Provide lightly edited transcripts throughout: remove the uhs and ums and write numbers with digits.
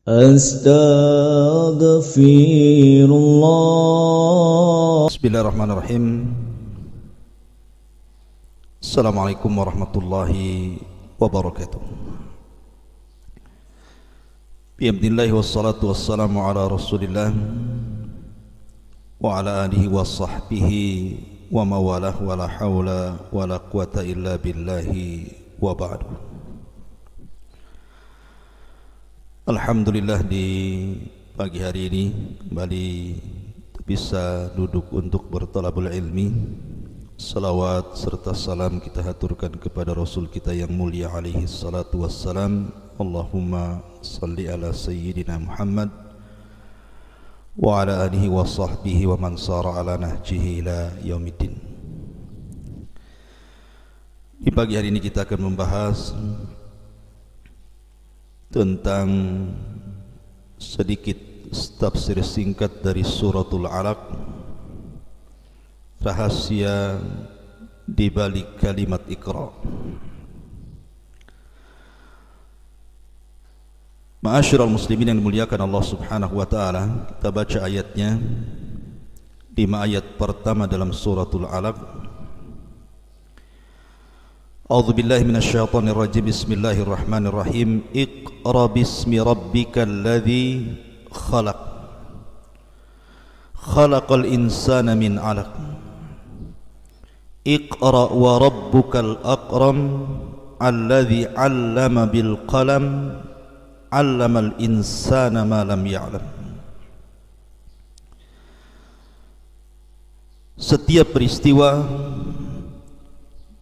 Astaghfirullah. Bismillahirrahmanirrahim. Assalamualaikum warahmatullahi wabarakatuh. Bihamdillahi wassalatu wassalamu ala rasulillah wa ala alihi wa sahbihi wa mawalah wa la hawla wa la quwata illa billahi wa ba'du. Alhamdulillah, di pagi hari ini kembali bisa duduk untuk bertalabul ilmi. Salawat serta salam kita haturkan kepada Rasul kita yang mulia alaihi salatu wassalam. Allahumma salli ala sayyidina Muhammad wa ala alihi wa sahbihi wa man sara ala nahjihi ila yaumiddin. Di pagi hari ini kita akan membahas tentang sedikit tafsir singkat dari suratul Alaq, rahasia di balik kalimat Iqra. Ma'asyiral muslimin yang dimuliakan Allah Subhanahu wa taala, kita baca ayatnya, 5 ayat pertama dalam suratul Alaq. A'udzu billahi minasyaitonir rajim. Bismillahirrahmanirrahim. Iqra bismi rabbikal ladzi khalaq. Khalaqal insana min 'alaq. Iqra wa rabbukal akram alladzi 'allama bil qalam 'allamal insana ma lam ya'lam. Setiap peristiwa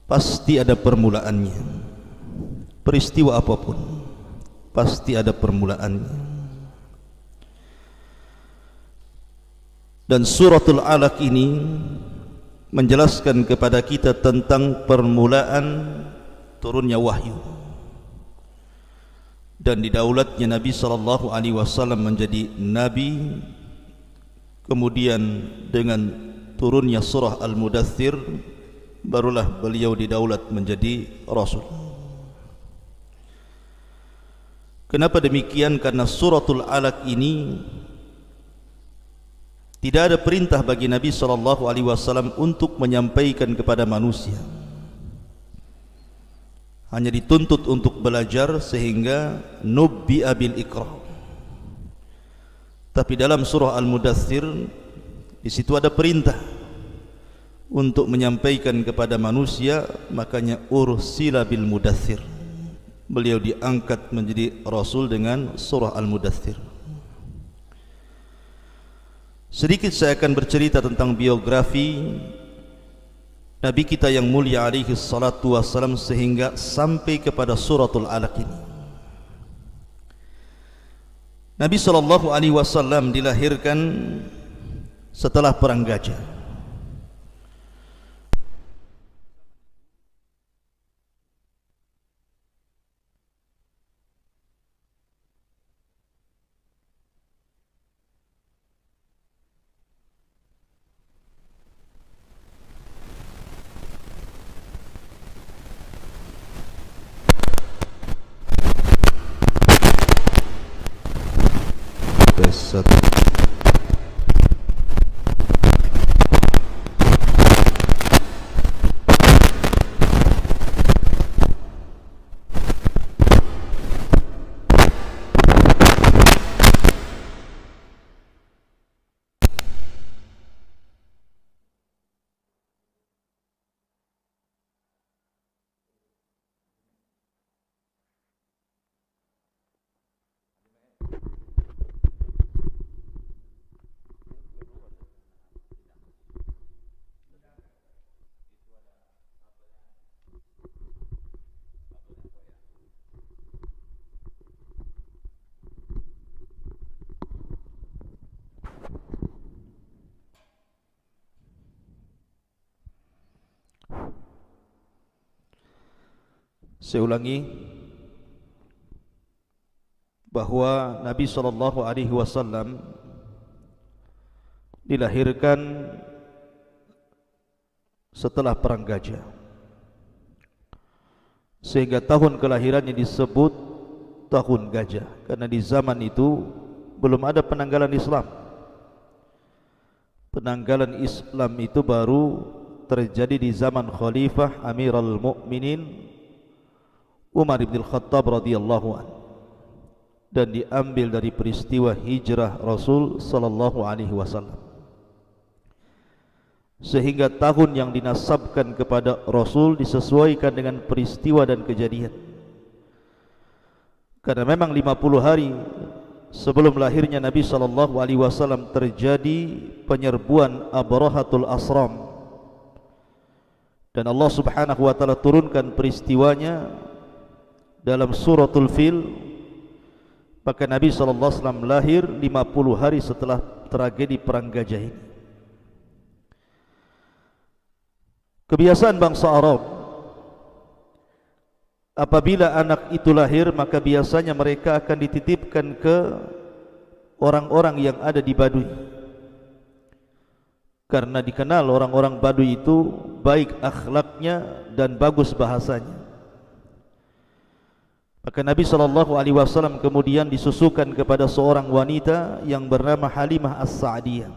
pasti ada permulaannya. Peristiwa apapun pasti ada permulaannya. Dan suratul Alaq ini menjelaskan kepada kita tentang permulaan turunnya wahyu dan didaulatnya Nabi sallallahu alaihi wasallam menjadi nabi. Kemudian dengan turunnya surah Al-Mudaththir barulah beliau didaulat menjadi rasul. Kenapa demikian? Karena suratul Alaq ini tidak ada perintah bagi Nabi sallallahu alaihi wasallam untuk menyampaikan kepada manusia. Hanya dituntut untuk belajar, sehingga nubbi'a bil Iqra. Tapi dalam surah Al-Mudaththir di situ ada perintah untuk menyampaikan kepada manusia, makanya ursila bil Mudaththir. Beliau diangkat menjadi rasul dengan surah Al-Mudaththir. Sedikit saya akan bercerita tentang biografi Nabi kita yang mulia alaihi salatu wassalam sehingga sampai kepada suratul Alaq ini. Nabi sallallahu alaihi wasallam dilahirkan setelah perang Gajah. Saya ulangi bahwa Nabi SAW dilahirkan setelah perang Gajah, sehingga tahun kelahirannya disebut tahun gajah, karena di zaman itu belum ada penanggalan Islam. Penanggalan Islam itu baru terjadi di zaman Khalifah Amirul Mukminin Umar bin Khattab radhiyallahu anhu, dan diambil dari peristiwa hijrah Rasul sallallahu alaihi wasallam. Sehingga tahun yang dinasabkan kepada Rasul disesuaikan dengan peristiwa dan kejadian. Karena memang 50 hari sebelum lahirnya Nabi sallallahu alaihi wasallam terjadi penyerbuan Abrahatul Asram, dan Allah Subhanahu wa taala turunkan peristiwanya dalam suratul Fil. Maka Nabi sallallahu alaihi wasallam lahir 50 hari setelah tragedi perang gajah ini. Kebiasaan bangsa Arab, apabila anak itu lahir, maka biasanya mereka akan dititipkan ke orang-orang yang ada di Baduy. Karena dikenal orang-orang Baduy itu baik akhlaknya dan bagus bahasanya. Maka Nabi SAW kemudian disusukan kepada seorang wanita yang bernama Halimah As-Sa'diyah,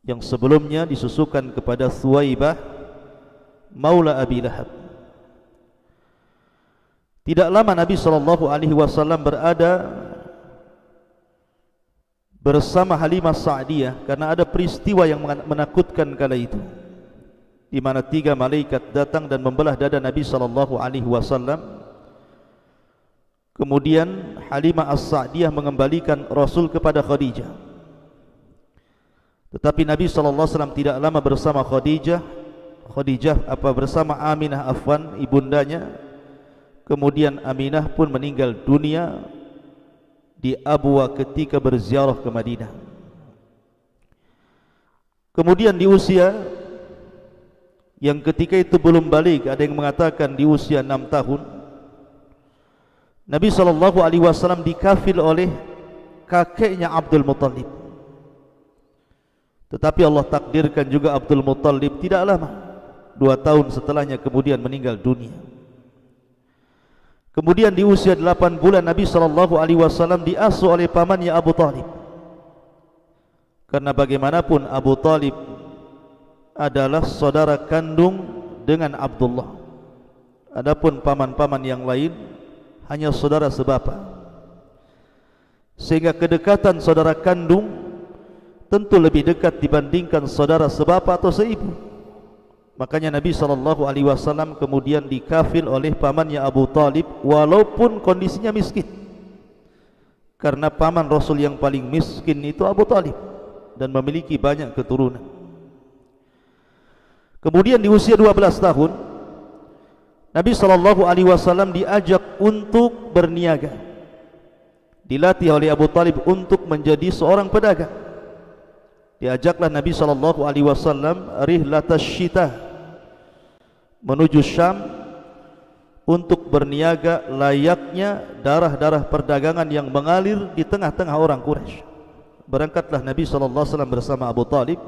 yang sebelumnya disusukan kepada Thuwaibah Maula Abi Lahab. Tidak lama Nabi SAW berada bersama Halimah Sa'diyah, karena ada peristiwa yang menakutkan kala itu, di mana 3 malaikat datang dan membelah dada Nabi SAW. Kemudian Halimah As-Sa'diyah mengembalikan Rasul kepada Khadijah. Tetapi Nabi SAW tidak lama bersama bersama Aminah, afwan, ibundanya. Kemudian Aminah pun meninggal dunia di Abwa ketika berziarah ke Madinah. Kemudian di usia yang ketika itu belum balik, ada yang mengatakan di usia 6 tahun, Nabi SAW dikafil oleh kakeknya Abdul Muttalib. Tetapi Allah takdirkan juga Abdul Muttalib tidak lama, 2 tahun setelahnya kemudian meninggal dunia. Kemudian di usia 8 bulan Nabi SAW diasuh oleh pamannya Abu Talib. Karena bagaimanapun Abu Talib adalah saudara kandung dengan Abdullah. Adapun paman-paman yang lain hanya saudara sebapa. Sehingga kedekatan saudara kandung tentu lebih dekat dibandingkan saudara sebapa atau seibu. Makanya Nabi SAW kemudian dikafil oleh pamannya Abu Talib walaupun kondisinya miskin. Karena paman Rasul yang paling miskin itu Abu Talib dan memiliki banyak keturunan. Kemudian di usia 12 tahun Nabi SAW diajak untuk berniaga, dilatih oleh Abu Talib untuk menjadi seorang pedagang. Diajaklah Nabi SAW rihlatas syita, menuju Syam untuk berniaga layaknya darah-darah perdagangan yang mengalir di tengah-tengah orang Quraisy. Berangkatlah Nabi SAW bersama Abu Talib.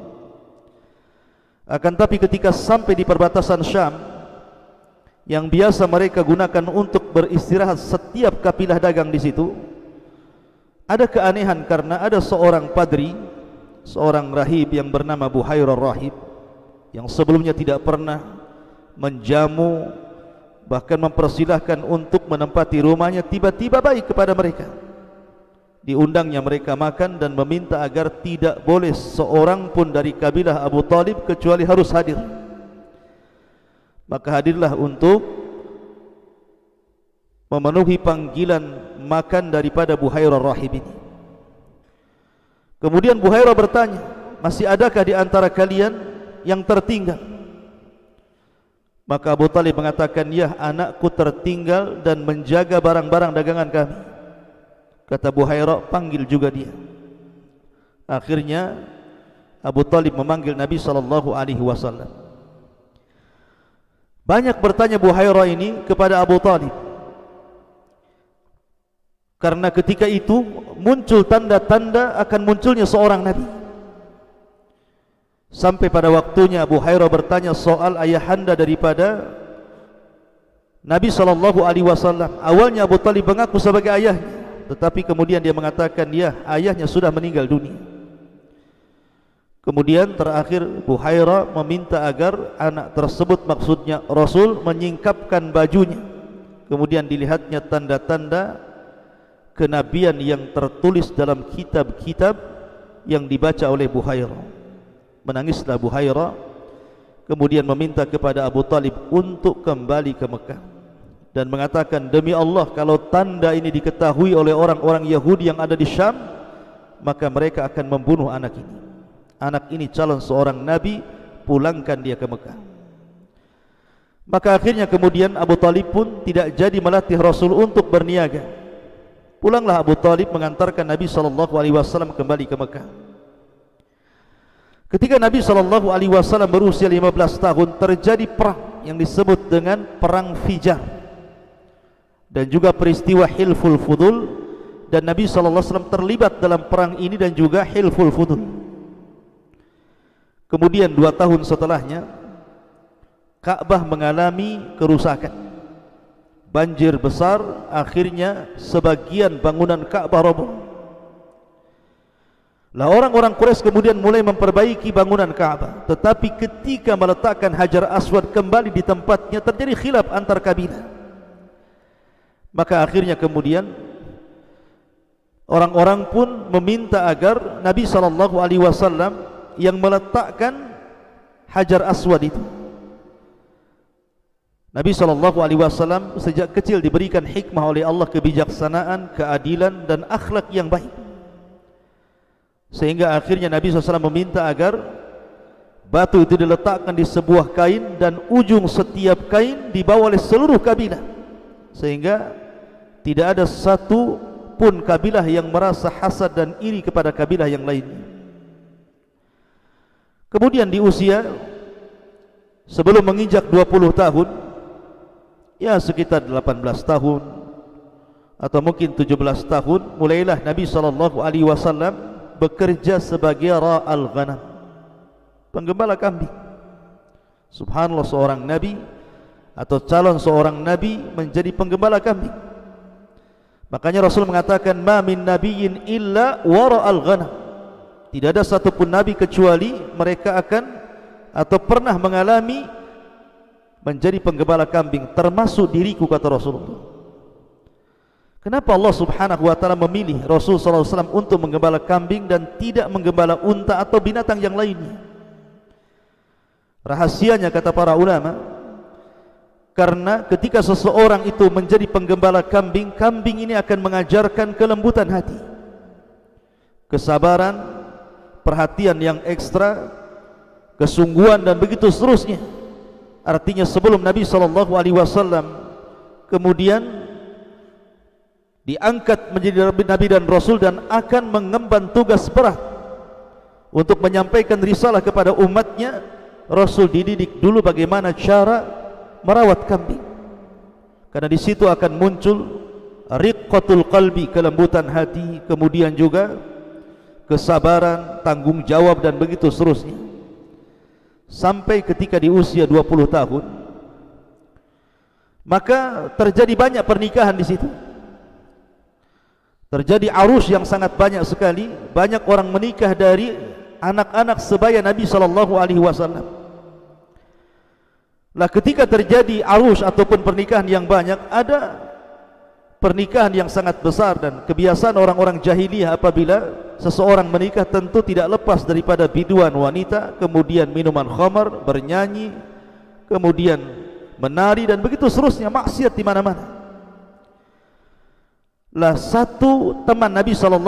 Akan tapi ketika sampai di perbatasan Syam, yang biasa mereka gunakan untuk beristirahat setiap kafilah dagang di situ, ada keanehan karena ada seorang padri, seorang rahib yang bernama Buhairah Rahib, yang sebelumnya tidak pernah menjamu, bahkan mempersilahkan untuk menempati rumahnya, tiba-tiba baik kepada mereka. Diundangnya mereka makan dan meminta agar tidak boleh seorang pun dari kabilah Abu Talib kecuali harus hadir. Maka hadirlah untuk memenuhi panggilan makan daripada Buhairah Rahib ini. Kemudian Buhairah bertanya, masih adakah di antara kalian yang tertinggal? Maka Abu Talib mengatakan, ya, anakku tertinggal dan menjaga barang-barang dagangan kami. Kata Buhairah, panggil juga dia. Akhirnya Abu Talib memanggil Nabi SAW. Banyak bertanya Buhairah ini kepada Abu Talib, karena ketika itu muncul tanda-tanda akan munculnya seorang Nabi. Sampai pada waktunya Buhairah bertanya soal ayahanda daripada Nabi SAW. Awalnya Abu Talib mengaku sebagai ayahnya, tetapi kemudian dia mengatakan ya, ayahnya sudah meninggal dunia. Kemudian terakhir Buhairah meminta agar anak tersebut, maksudnya Rasul, menyingkapkan bajunya. Kemudian dilihatnya tanda-tanda kenabian yang tertulis dalam kitab-kitab yang dibaca oleh Buhairah. Menangislah Buhairah, kemudian meminta kepada Abu Talib untuk kembali ke Mekah dan mengatakan, demi Allah, kalau tanda ini diketahui oleh orang-orang Yahudi yang ada di Syam, maka mereka akan membunuh anak ini. Anak ini calon seorang nabi, pulangkan dia ke Mekah. Maka akhirnya kemudian Abu Talib pun tidak jadi melatih Rasul untuk berniaga. Pulanglah Abu Talib mengantarkan Nabi SAW kembali ke Mekah. Ketika Nabi SAW berusia 15 tahun, terjadi perang yang disebut dengan Perang Fijar, dan juga peristiwa Hilful Fudul, dan Nabi SAW terlibat dalam perang ini dan juga Hilful Fudul. Kemudian 2 tahun setelahnya, Ka'bah mengalami kerusakan, banjir besar, akhirnya sebagian bangunan Ka'bah roboh. Lah orang-orang Quraisy kemudian mulai memperbaiki bangunan Ka'bah, tetapi ketika meletakkan Hajar Aswad kembali di tempatnya, terjadi khilaf antar kabilah. Maka akhirnya kemudian orang-orang pun meminta agar Nabi SAW yang meletakkan Hajar Aswad itu. Nabi SAW sejak kecil diberikan hikmah oleh Allah, kebijaksanaan, keadilan dan akhlak yang baik, sehingga akhirnya Nabi SAW meminta agar batu itu diletakkan di sebuah kain dan ujung setiap kain dibawa oleh seluruh kabilah, sehingga tidak ada satu pun kabilah yang merasa hasad dan iri kepada kabilah yang lainnya. Kemudian di usia sebelum menginjak 20 tahun, ya sekitar 18 tahun atau mungkin 17 tahun, mulailah Nabi SAW bekerja sebagai ra'al ghanam, penggembala kambing. Subhanallah, seorang nabi atau calon seorang nabi menjadi penggembala kambing. Makanya Rasul mengatakan, ma min nabiyyin illa wara'al ghanam. Tidak ada satupun nabi kecuali mereka akan atau pernah mengalami menjadi penggembala kambing, termasuk diriku, kata Rasulullah. Kenapa Allah Subhanahu wa ta'ala memilih Rasul SAW untuk menggembala kambing dan tidak menggembala unta atau binatang yang lainnya? Rahasianya, kata para ulama, karena ketika seseorang itu menjadi penggembala kambing, kambing ini akan mengajarkan kelembutan hati, kesabaran, perhatian yang ekstra, kesungguhan dan begitu seterusnya. Artinya sebelum Nabi SAW kemudian diangkat menjadi Nabi dan Rasul dan akan mengemban tugas berat untuk menyampaikan risalah kepada umatnya, Rasul dididik dulu bagaimana cara merawat kambing, karena di situ akan muncul riqqatul qalbi, kelembutan hati, kemudian juga kesabaran, tanggung jawab dan begitu seterusnya. Sampai ketika di usia 20 tahun, maka terjadi banyak pernikahan di situ. Terjadi arus yang sangat banyak sekali, banyak orang menikah dari anak-anak sebaya Nabi SAW. Lah ketika terjadi arus ataupun pernikahan yang banyak, ada pernikahan yang sangat besar, dan kebiasaan orang-orang jahiliyah apabila seseorang menikah tentu tidak lepas daripada biduan wanita, kemudian minuman khamar, bernyanyi, kemudian menari dan begitu seterusnya, maksiat di mana-mana. Lah satu teman Nabi SAW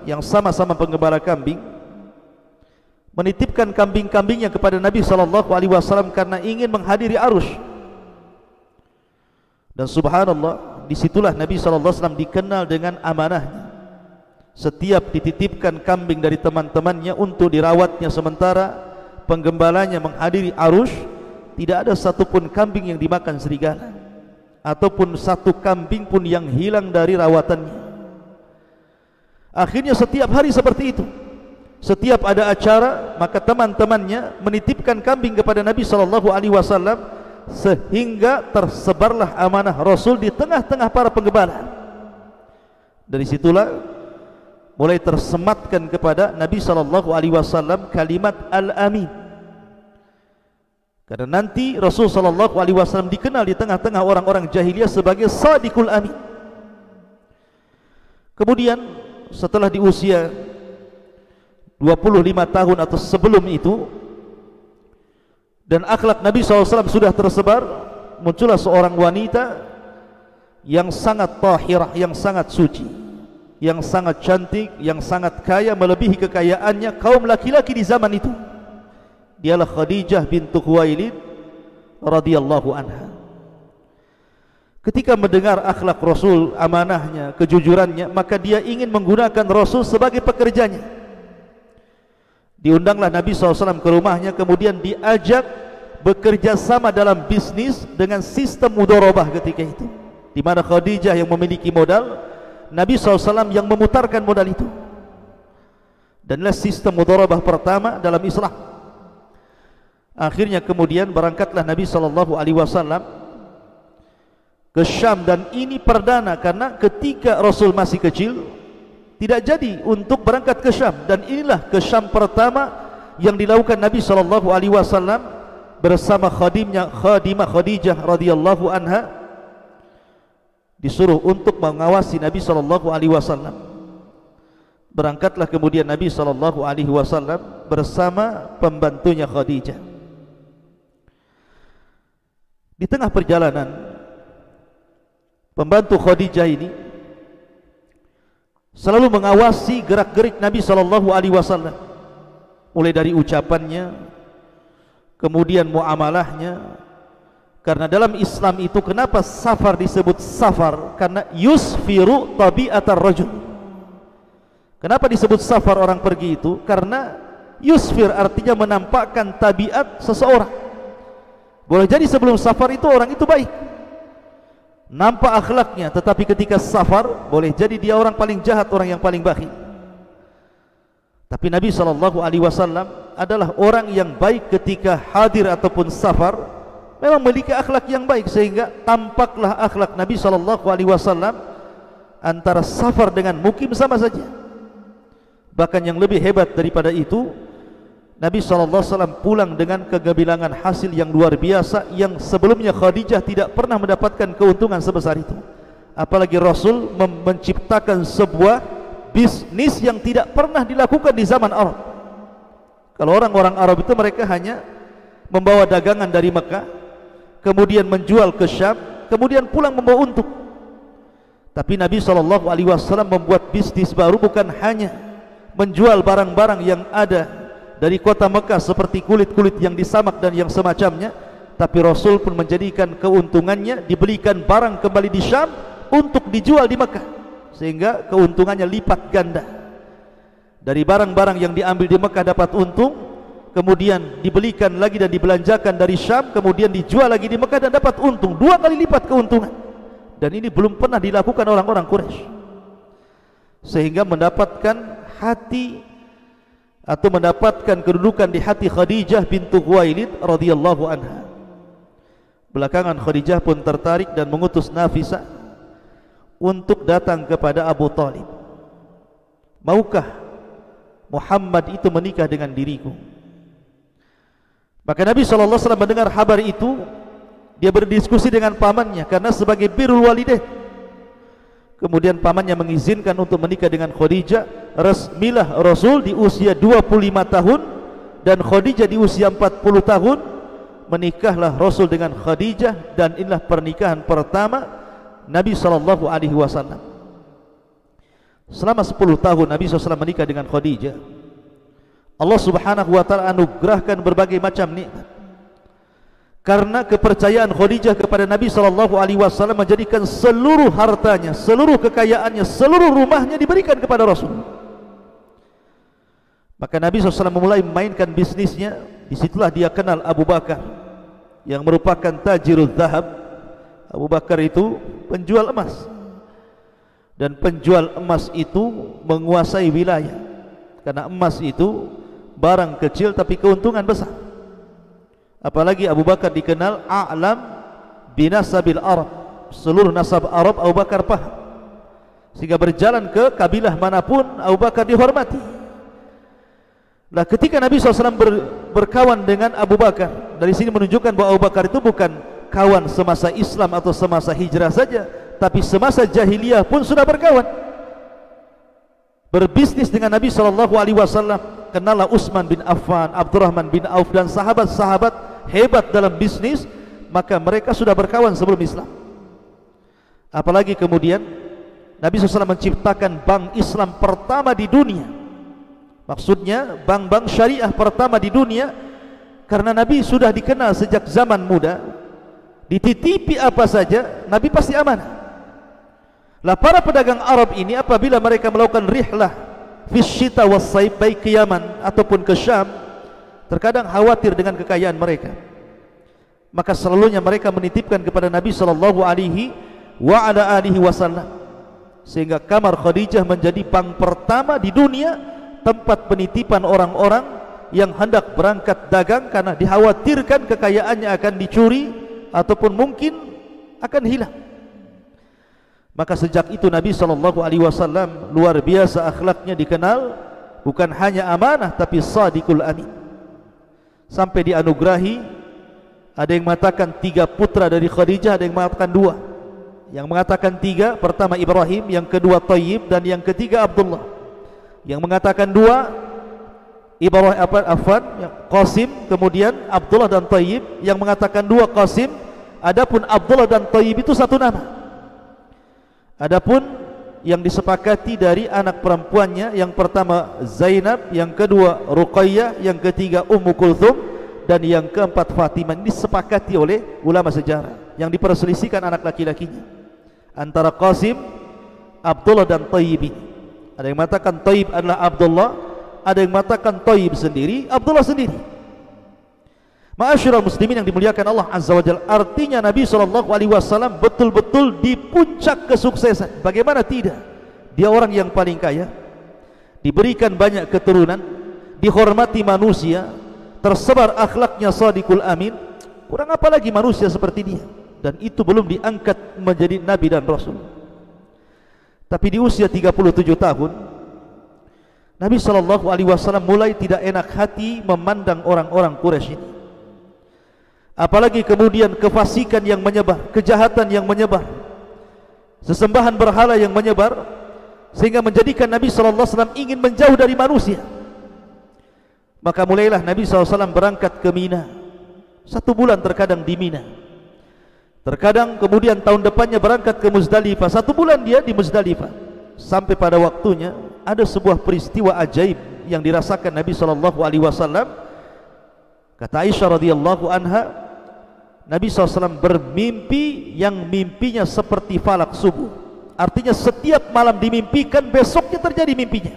yang sama-sama penggembala kambing menitipkan kambing-kambingnya kepada Nabi SAW karena ingin menghadiri arus. Dan subhanallah, disitulah Nabi SAW dikenal dengan amanahnya. Setiap dititipkan kambing dari teman-temannya untuk dirawatnya sementara penggembalanya menghadiri arus, tidak ada satupun kambing yang dimakan serigala, ataupun satu kambing pun yang hilang dari rawatannya. Akhirnya setiap hari seperti itu. Setiap ada acara, maka teman-temannya menitipkan kambing kepada Nabi SAW sehingga tersebarlah amanah Rasul di tengah-tengah para penggembala. Dari situlah mulai tersematkan kepada Nabi SAW kalimat Al-Amin. Karena nanti Rasul SAW dikenal di tengah-tengah orang-orang jahiliyah sebagai Sadiqul Amin. Kemudian setelah di usia 25 tahun atau sebelum itu, dan akhlak Nabi SAW sudah tersebar, muncullah seorang wanita yang sangat tahirah, yang sangat suci, yang sangat cantik, yang sangat kaya, melebihi kekayaannya kaum laki-laki di zaman itu. Dialah Khadijah bintu Khuwailid radhiyallahu anha. Ketika mendengar akhlak Rasul, amanahnya, kejujurannya, maka dia ingin menggunakan Rasul sebagai pekerjanya. Diundanglah Nabi SAW ke rumahnya, kemudian diajak bekerja sama dalam bisnis dengan sistem mudharabah ketika itu, di mana Khadijah yang memiliki modal, Nabi SAW yang memutarkan modal itu. Dan inilah sistem mudharabah pertama dalam Islam. Akhirnya kemudian berangkatlah Nabi SAW ke Syam, dan ini perdana karena ketika Rasul masih kecil tidak jadi untuk berangkat ke Syam, dan inilah ke Syam pertama yang dilakukan Nabi SAW bersama khadimah Khadijah radhiyallahu anha, disuruh untuk mengawasi Nabi SAW. Berangkatlah kemudian Nabi SAW bersama pembantunya Khadijah. Di tengah perjalanan, pembantu Khadijah ini selalu mengawasi gerak-gerik Nabi SAW, mulai dari ucapannya, kemudian muamalahnya. Karena dalam Islam itu kenapa safar disebut safar? Karena yusfiru tabi'atar rajul. Kenapa disebut safar orang pergi itu? Karena yusfir artinya menampakkan tabiat seseorang. Boleh jadi sebelum safar itu orang itu baik, nampak akhlaknya, tetapi ketika safar boleh jadi dia orang paling jahat, orang yang paling bakhil. Tapi Nabi SAW adalah orang yang baik ketika hadir ataupun safar, memang memiliki akhlak yang baik, sehingga tampaklah akhlak Nabi SAW antara safar dengan mukim sama saja. Bahkan yang lebih hebat daripada itu, Nabi SAW pulang dengan kegebilangan hasil yang luar biasa, yang sebelumnya Khadijah tidak pernah mendapatkan keuntungan sebesar itu. Apalagi Rasul menciptakan sebuah bisnis yang tidak pernah dilakukan di zaman Arab. Kalau orang-orang Arab itu mereka hanya membawa dagangan dari Mekah, kemudian menjual ke Syam, kemudian pulang membawa untung. Tapi Nabi SAW membuat bisnis baru, bukan hanya menjual barang-barang yang ada dari kota Mekah seperti kulit-kulit yang disamak dan yang semacamnya, tapi Rasul pun menjadikan keuntungannya dibelikan barang kembali di Syam untuk dijual di Mekah, sehingga keuntungannya lipat ganda. Dari barang-barang yang diambil di Mekah dapat untung, kemudian dibelikan lagi dan dibelanjakan dari Syam, kemudian dijual lagi di Mekah dan dapat untung, 2 kali lipat keuntungan. Dan ini belum pernah dilakukan orang-orang Quraisy, sehingga mendapatkan hati atau mendapatkan kedudukan di hati Khadijah bintu Khuwailid radhiyallahu anha. Belakangan Khadijah pun tertarik dan mengutus Nafisah untuk datang kepada Abu Talib. Maukah Muhammad itu menikah dengan diriku? Maka Nabi SAW mendengar kabar itu, dia berdiskusi dengan pamannya, karena sebagai birrul walidain. Kemudian pamannya mengizinkan untuk menikah dengan Khadijah. Resmilah Rasul di usia 25 tahun dan Khadijah di usia 40 tahun. Menikahlah Rasul dengan Khadijah, dan inilah pernikahan pertama Nabi SAW. Selama 10 tahun Nabi SAW menikah dengan Khadijah. Allah Subhanahu wa ta'ala anugerahkan berbagai macam nikmat. Karena kepercayaan Khadijah kepada Nabi SAW menjadikan seluruh hartanya, seluruh kekayaannya, seluruh rumahnya diberikan kepada Rasul. Maka Nabi SAW memulai memainkan bisnisnya. Disitulah dia kenal Abu Bakar, yang merupakan tajirul zahab. Abu Bakar itu penjual emas, dan penjual emas itu menguasai wilayah, karena emas itu barang kecil tapi keuntungan besar. Apalagi Abu Bakar dikenal a'lam binasabil Arab, seluruh nasab Arab Abu Bakar paham, sehingga berjalan ke kabilah manapun Abu Bakar dihormati. Nah, ketika Nabi SAW berkawan dengan Abu Bakar, dari sini menunjukkan bahwa Abu Bakar itu bukan kawan semasa Islam atau semasa hijrah saja, tapi semasa jahiliyah pun sudah berkawan, berbisnis dengan Nabi SAW. Kenallah Utsman bin Affan, Abdurrahman bin Auf dan sahabat-sahabat hebat dalam bisnis, maka mereka sudah berkawan sebelum Islam. Apalagi kemudian Nabi SAW menciptakan bank Islam pertama di dunia. Maksudnya bank-bank syariah pertama di dunia, karena Nabi sudah dikenal sejak zaman muda, dititipi apa saja Nabi pasti amanah. Lah para pedagang Arab ini apabila mereka melakukan rihlah fi syita was saif, baik ke Yaman ataupun ke Syam, terkadang khawatir dengan kekayaan mereka, maka selalunya mereka menitipkan kepada Nabi sallallahu alaihi wasallam, sehingga kamar Khadijah menjadi bank pertama di dunia, tempat penitipan orang-orang yang hendak berangkat dagang karena dikhawatirkan kekayaannya akan dicuri ataupun mungkin akan hilang. Maka sejak itu Nabi SAW luar biasa akhlaknya, dikenal bukan hanya amanah tapi sadiqul amin. Sampai dianugerahi, ada yang mengatakan 3 putra dari Khadijah, ada yang mengatakan 2. Yang mengatakan 3, pertama Ibrahim, yang kedua Thayyib, dan yang ketiga Abdullah. Yang mengatakan 2 Ibrahim Qasim, kemudian Abdullah dan Thayyib. Yang mengatakan 2 Qasim, adapun Abdullah dan Thayyib itu satu nama. Adapun yang disepakati dari anak perempuannya, yang pertama Zainab, yang kedua Ruqayyah, yang ketiga Ummu Kulthum, dan yang keempat Fatimah. Ini disepakati oleh ulama sejarah. Yang diperselisihkan anak laki-lakinya antara Qasim, Abdullah dan Thayyib. Ada yang mengatakan Thayyib adalah Abdullah, ada yang mengatakan Thayyib sendiri, Abdullah sendiri. Ma'asyiral muslimin yang dimuliakan Allah Azza wa Jalla, artinya Nabi SAW betul-betul di puncak kesuksesan. Bagaimana tidak? Dia orang yang paling kaya, diberikan banyak keturunan, dihormati manusia, tersebar akhlaknya sadiqul amin. Kurang apa lagi manusia seperti dia? Dan itu belum diangkat menjadi Nabi dan Rasul. Tapi di usia 37 tahun Nabi SAW mulai tidak enak hati memandang orang-orang Quraisy ini. Apalagi kemudian kefasikan yang menyebar, kejahatan yang menyebar, sesembahan berhala yang menyebar, sehingga menjadikan Nabi SAW ingin menjauh dari manusia. Maka mulailah Nabi SAW berangkat ke Mina. 1 bulan terkadang di Mina, terkadang kemudian tahun depannya berangkat ke Muzdalifah. 1 bulan dia di Muzdalifah. Sampai pada waktunya ada sebuah peristiwa ajaib yang dirasakan Nabi SAW. Kata Aisyah radhiyallahu anha, Nabi SAW bermimpi yang mimpinya seperti falak subuh. Artinya setiap malam dimimpikan, besoknya terjadi mimpinya.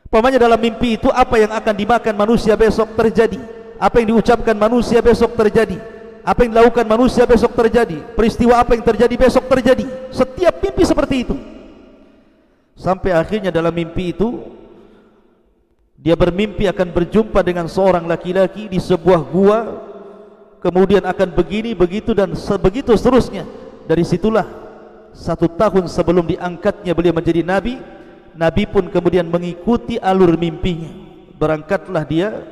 Umpamanya dalam mimpi itu apa yang akan dimakan manusia besok terjadi, apa yang diucapkan manusia besok terjadi, apa yang dilakukan manusia besok terjadi, peristiwa apa yang terjadi besok terjadi. Setiap mimpi seperti itu. Sampai akhirnya dalam mimpi itu dia bermimpi akan berjumpa dengan seorang laki-laki di sebuah gua, kemudian akan begini, begitu dan begitu seterusnya. Dari situlah 1 tahun sebelum diangkatnya beliau menjadi Nabi, Nabi pun kemudian mengikuti alur mimpinya. Berangkatlah dia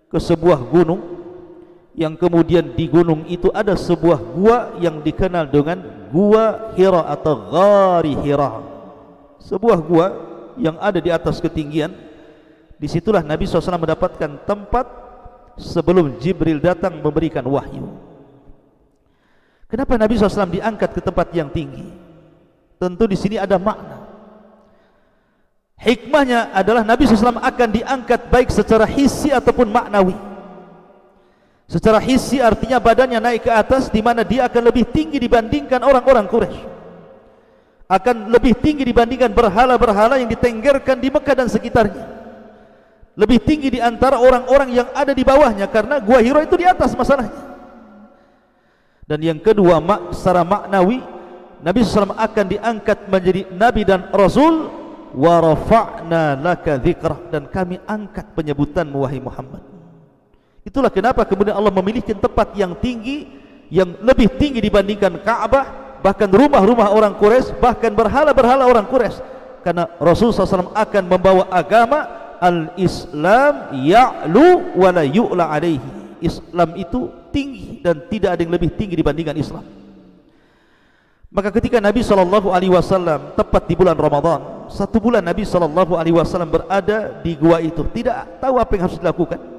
ke sebuah gunung, yang kemudian di gunung itu ada sebuah gua yang dikenal dengan Gua Hira atau Ghari Hira. Sebuah gua yang ada di atas ketinggian. Disitulah Nabi SAW mendapatkan tempat sebelum Jibril datang memberikan wahyu. Kenapa Nabi SAW diangkat ke tempat yang tinggi? Tentu di sini ada makna. Hikmahnya adalah Nabi SAW akan diangkat baik secara hissi ataupun maknawi. Secara hissi artinya badannya naik ke atas, di mana dia akan lebih tinggi dibandingkan orang-orang Quraisy, akan lebih tinggi dibandingkan berhala-berhala yang ditenggerkan di Mekah dan sekitarnya, lebih tinggi di antara orang-orang yang ada di bawahnya, karena Gua Hira itu di atas masalahnya. Dan yang kedua, secara maknawi, Nabi SAW akan diangkat menjadi Nabi dan Rasul. Wa rafa'na laka dzikrah, dan kami angkat penyebutanmu wahai Muhammad. Itulah kenapa kemudian Allah memilihkan tempat yang tinggi, yang lebih tinggi dibandingkan Ka'bah, bahkan rumah-rumah orang Quraisy, bahkan berhala-berhala orang Quraisy. Karena Rasulullah SAW akan membawa agama al-Islam ya'lu wa la yu'la alaihi. Islam itu tinggi dan tidak ada yang lebih tinggi dibandingkan Islam. Maka ketika Nabi SAW tepat di bulan Ramadan, 1 bulan Nabi SAW berada di gua itu, tidak tahu apa yang harus dilakukan.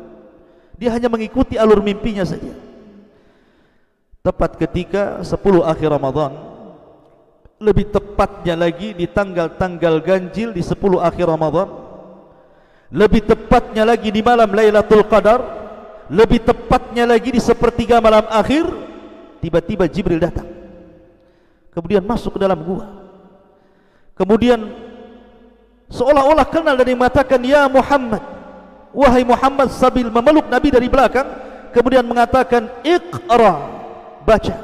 Dia hanya mengikuti alur mimpinya saja. Tepat ketika 10 akhir Ramadan, lebih tepatnya lagi di tanggal-tanggal ganjil di 10 akhir Ramadan, lebih tepatnya lagi di malam Lailatul Qadar, lebih tepatnya lagi di sepertiga malam akhir, tiba-tiba Jibril datang. Kemudian masuk ke dalam gua. Kemudian seolah-olah kenal dan mengatakan, "Ya Muhammad." Wahai Muhammad, sambil memeluk Nabi dari belakang, kemudian mengatakan, "Iqra," baca.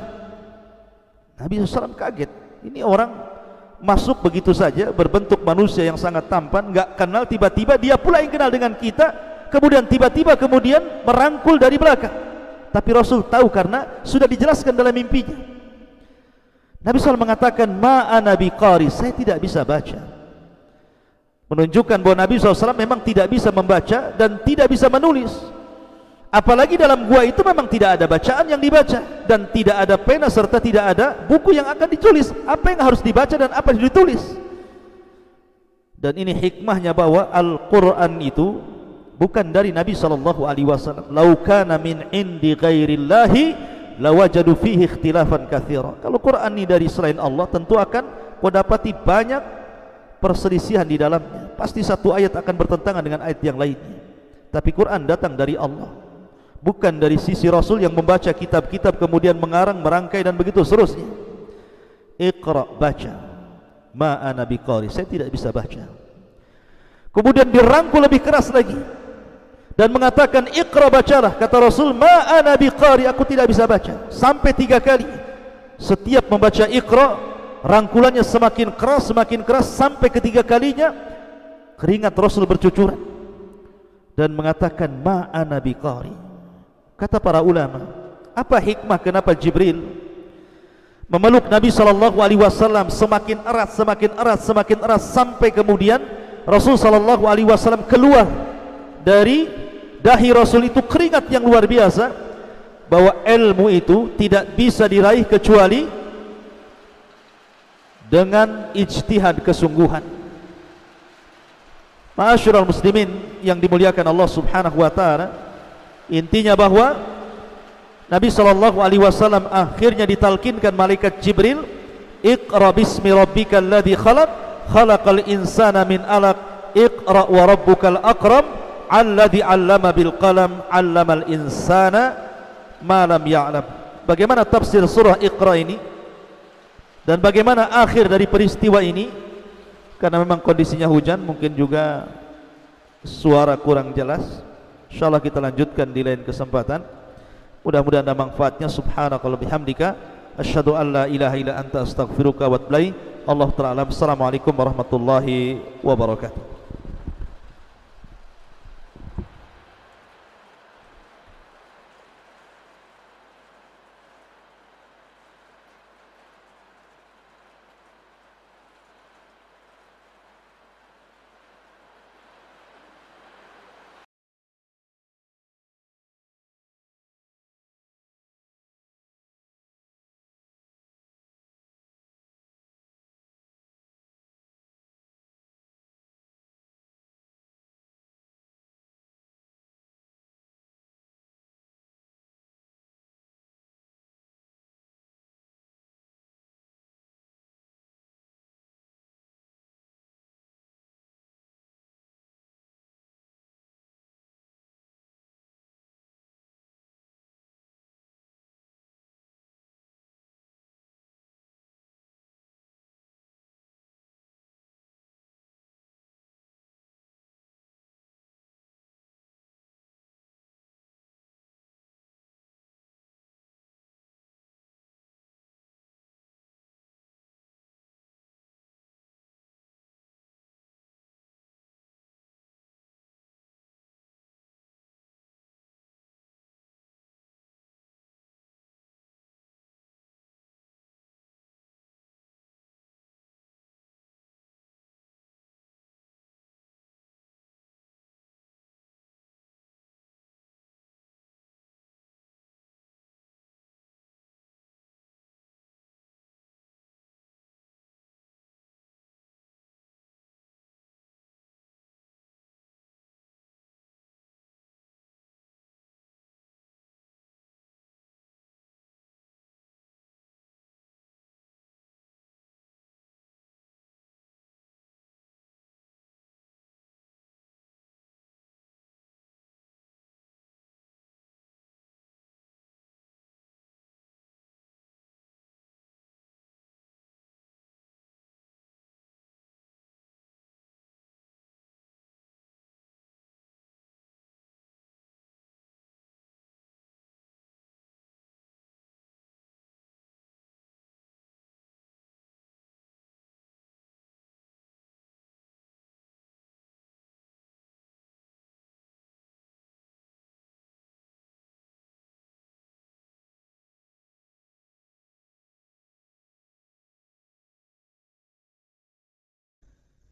Nabi SAW kaget. Ini orang masuk begitu saja, berbentuk manusia yang sangat tampan, enggak kenal, tiba-tiba dia pula yang kenal dengan kita, kemudian tiba-tiba merangkul dari belakang. Tapi Rasul tahu karena sudah dijelaskan dalam mimpinya. Nabi SAW mengatakan, "Ma ana biqari," saya tidak bisa baca. Menunjukkan bahwa Nabi SAW memang tidak bisa membaca dan tidak bisa menulis. Apalagi dalam gua itu memang tidak ada bacaan yang dibaca, dan tidak ada pena serta tidak ada buku yang akan ditulis. Apa yang harus dibaca dan apa yang ditulis. Dan ini hikmahnya bahwa Al-Quran itu bukan dari Nabi SAW. "Lau kana min indi ghairillahi lawajadu fihi ikhtilafan katsira." Kalau Quran ini dari selain Allah, tentu akan kau dapati banyak perselisihan di dalamnya. Pasti satu ayat akan bertentangan dengan ayat yang lainnya. Tapi Quran datang dari Allah, bukan dari sisi Rasul yang membaca kitab-kitab kemudian mengarang, merangkai dan begitu seterusnya. Iqra, baca. Ma ana biqari, saya tidak bisa baca. Kemudian dirangkul lebih keras lagi dan mengatakan, "Iqra, bacalah." Kata Rasul, "Ma ana biqari," aku tidak bisa baca. Sampai 3 kali. Setiap membaca Iqra, rangkulannya semakin keras, sampai ketiga kalinya keringat Rasul bercucuran dan mengatakan, "Ma ana biqari." Kata para ulama, apa hikmah kenapa Jibril memeluk Nabi SAW semakin erat sampai kemudian Rasul SAW keluar dari dahi Rasul itu keringat yang luar biasa, bahwa ilmu itu tidak bisa diraih kecuali dengan ijtihad, kesungguhan. Ma'asyiral muslimin yang dimuliakan Allah Subhanahu wa taala, intinya bahwa Nabi SAW akhirnya ditalkinkan malaikat Jibril, "Iqra bismi rabbikal ladzi khalaq, khalaqal insana min 'alaq, iqra wa rabbukal akram, alladzi 'allama bil qalam, 'allamal insana ma lam ya'lam." Bagaimana tafsir surah Iqra ini? Dan bagaimana akhir dari peristiwa ini? Karena memang kondisinya hujan, mungkin juga suara kurang jelas. InsyaAllah kita lanjutkan di lain kesempatan. Mudah-mudahan ada manfaatnya. Subhanakallah bihamdika, asyhadu an la ilaha illa anta, astaghfiruka wa atubu ilaik. Allah ta'ala. Assalamualaikum warahmatullahi wabarakatuh.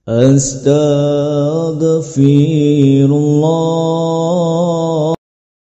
أستغفر الله